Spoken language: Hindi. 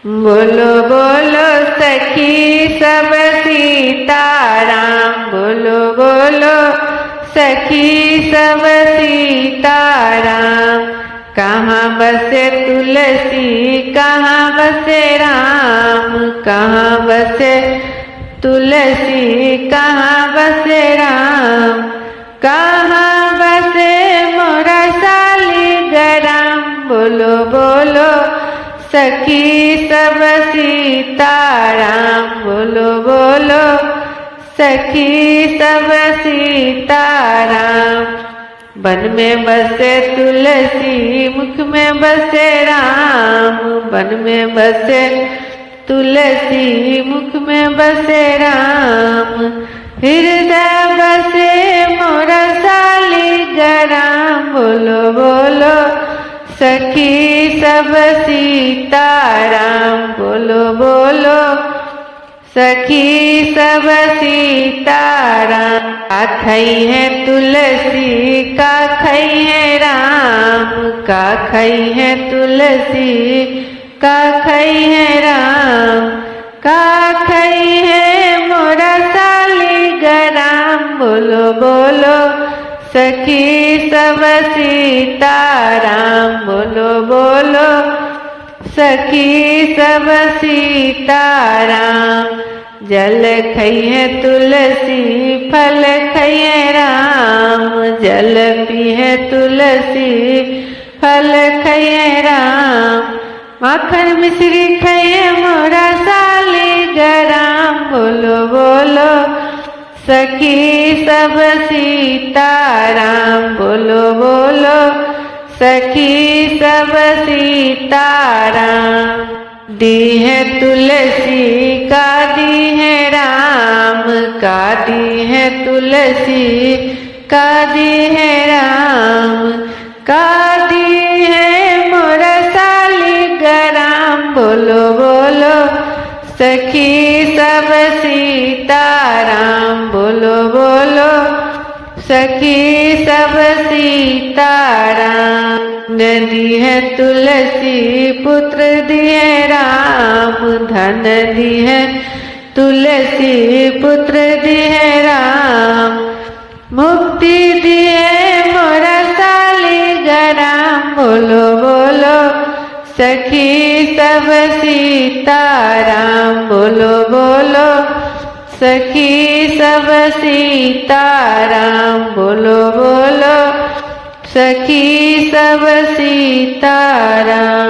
बोलो बोलो सखी सब सीताराम, बोलो बोलो सखी सब सीताराम। कहाँ बसे तुलसी कहाँ बसे राम, कहाँ बसे तुलसी कहाँ बसे राम। कहाँ बसे मोरा शालिग्राम, बोलो बोलो सखी सब सीताराम, बोलो बोलो सखी सब सीताराम। वन में बसे तुलसी मुख में बसे राम, वन में बसे तुलसी मुख में बसे राम। हृदय बसे मोरा शालिग्राम, बोलो बोलो सखी सब सीताराम, बोलो बोलो सखी सब सीताराम। का खई है तुलसी का खई है राम, का खई है तुलसी का खई है राम। का खई है मोरा शालिग्राम, बोलो बोलो सखी सब सीताराम, बोलो बोलो सखी सब सीताराम। जल खई है तुलसी फल खई है राम, जल पी है तुलसी फल खई है राम। माखन मिश्री खई है मोरा शालिग्राम, बोलो बोलो सखी सब सीताराम, बोलो बोलो सखी सब सीताराम। दी है तुलसी का दी है राम, का दी है तुलसी का दी है राम। का दी है मोरा शालिग्राम, बोलो बोलो सखी सब सीताराम, बोलो बोलो सखी सब सीताराम। दी है तुलसी पुत्र दिए राम, धन दी है तुलसी पुत्र दिए राम। मुक्ति दिए मोरा शालिग्राम, बोलो बोलो सखी सब सीताराम, बोलो बोलो सखी सब सीताराम, बोलो बोलो सखी सब सीताराम।